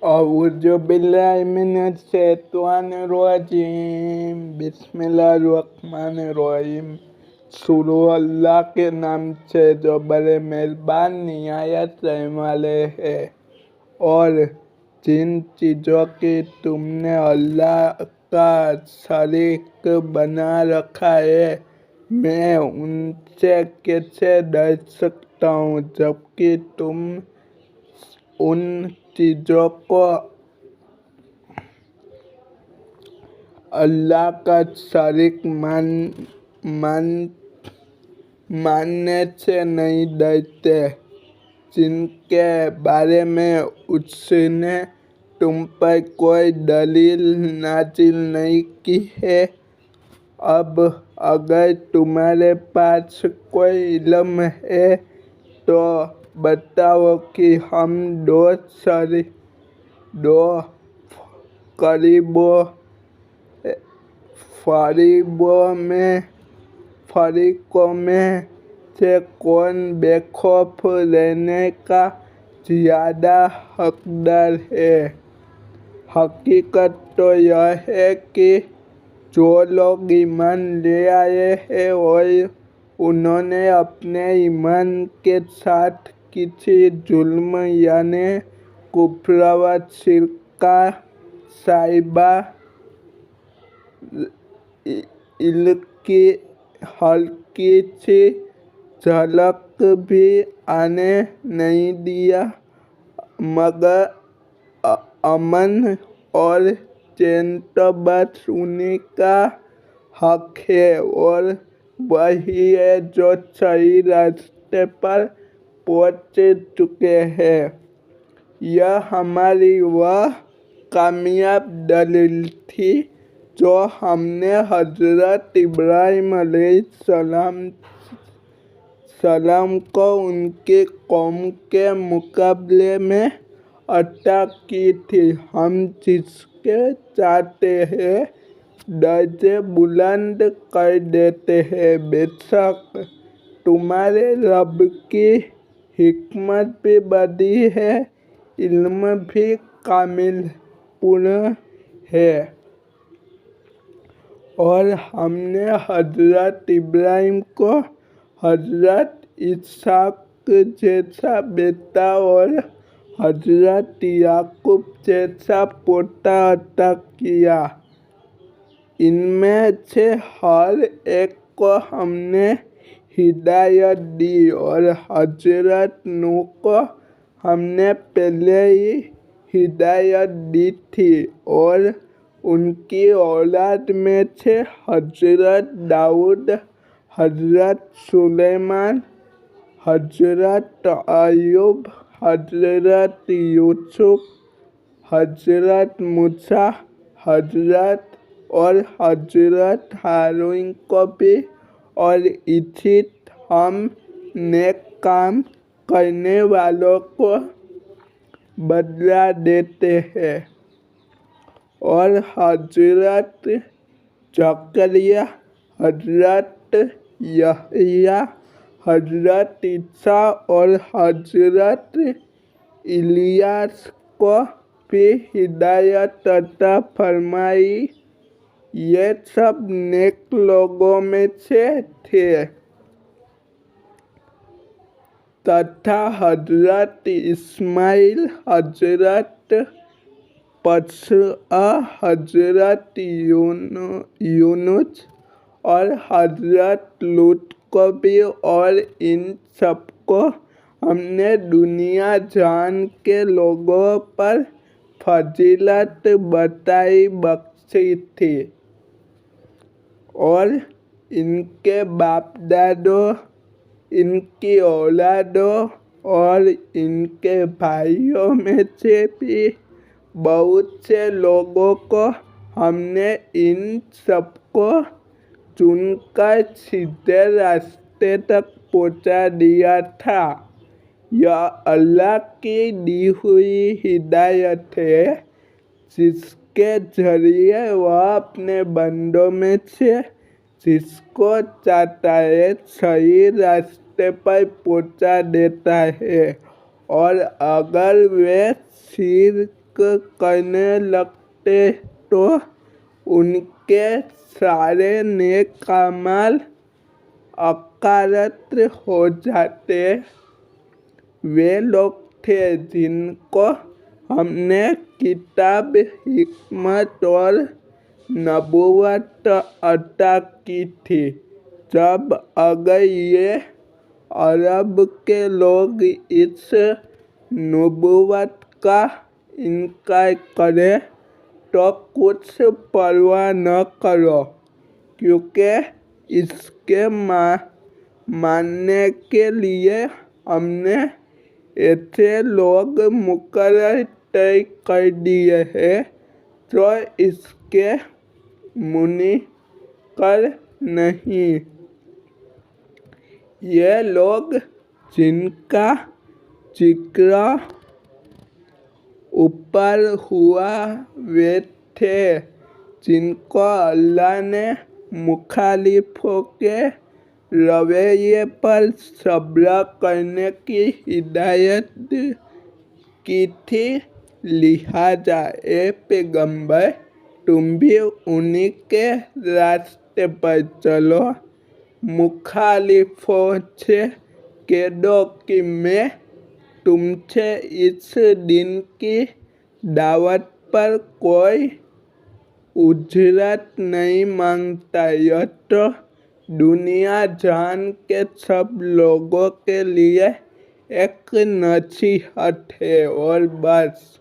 औज़ुबिल्लाहिमिनश्शैतानिर्रजीम बिस्मिल्लाहिर्रहमानिर्रहीम। शुरू अल्लाह के नाम से जो बड़े मेहरबान निहायत रहने वाले है। और जिन चीज़ों की तुमने अल्लाह का शरीक बना रखा है, मैं उनसे कैसे डर सकता हूँ, जबकि तुम उन चीज़ों को अल्लाह का शरीक मानने से नहीं डरते, जिनके बारे में उसने तुम पर कोई दलील नाजिल नहीं की है। अब अगर तुम्हारे पास कोई इल्म है तो बताओ कि हम दो फरीकों में से कौन बेखौफ रहने का ज़्यादा हकदार है। हकीकत तो यह है कि जो लोग ईमान ले आए हैं और उन्होंने अपने ईमान के साथ किसी जुल्म यानी कुफ्र व शिर्क का साइबा हल्की सी झलक भी आने नहीं दिया, मगर अमन और चैन तो बस उन्हीं का हक है और वही है जो सही रास्ते पर पहुँच चुके हैं। यह हमारी वह कामयाब दलील थी जो हमने हज़रत इब्राहीम अलैहिस्सलाम को उनकी कौम के मुकाबले में अता की थी। हम जिसके चाहते हैं दर्जे बुलंद कर देते हैं। बेशक तुम्हारे रब की हिकमत भी बड़ी है, इल्म भी कामिल पूर्ण है। और हमने हज़रत इब्राहीम को हज़रत इसहाक जैसा बेटा और हज़रत याकूब जैसा पोता अता किया। इनमें से हर एक को हमने हिदायत दी और हज़रत नूह को हमने पहले ही हिदायत दी थी और उनकी औलाद में से हज़रत दाऊद, हज़रत सुलेमान, हज़रत अय्यूब, हज़रत यूसुफ, हज़रत मूसा और हज़रत हारून को भी, और इसी हम नेक काम करने वालों को बदला देते हैं। और हज़रत ज़करिया, हज़रत यहया, हज़रत ईसा और हज़रत इलियास को भी हिदायत अता फरमाई। ये सब नेक लोगों में से थे। तथा हज़रत इस्माइल, हज़रत हज़रत यूनुस और हज़रत लूत को भी, और इन सबको हमने दुनिया जान के लोगों पर फजीलत बताई बख्शी थी। और इनके बाप दादों, इनकी औलादों और इनके भाइयों में से भी बहुत से लोगों को हमने इन सबको चुनकर सीधे रास्ते तक पहुंचा दिया था। यह अल्लाह की दी हुई हिदायत है, जिसके जरिए वह अपने बंदों में से जिसको चाहता है सही रास्ते पर पहुंचा देता है। और अगर वे शिर्क करने लगते तो उनके सारे नेक अमाल अकारत हो जाते। वे लोग थे जिनको हमने किताब, हिकमत और नबूवत अता की थी। जब अगर ये अरब के लोग इस नबूवत का इनकार करें तो कुछ परवाह न करो, क्योंकि इसके मानने के लिए हमने ऐसे लोग मुकर्रर तय कर दिए हैं जो इसके मुनकर नहीं। ये लोग जिनका जिक्र ऊपर हुआ वे थे जिनको अल्लाह ने मुखालिफों के रवैये पर सब्र करने की हिदायत की थी। लिहाजा ए पैगंबर, तुम भी उन्हीं के रास्ते पर चलो। मुखालिफों से कह दो कि मैं तुमसे इस दिन की दावत पर कोई उजरत नहीं मांगता। यह तो दुनिया जान के सब लोगों के लिए एक नसीहत है और बस।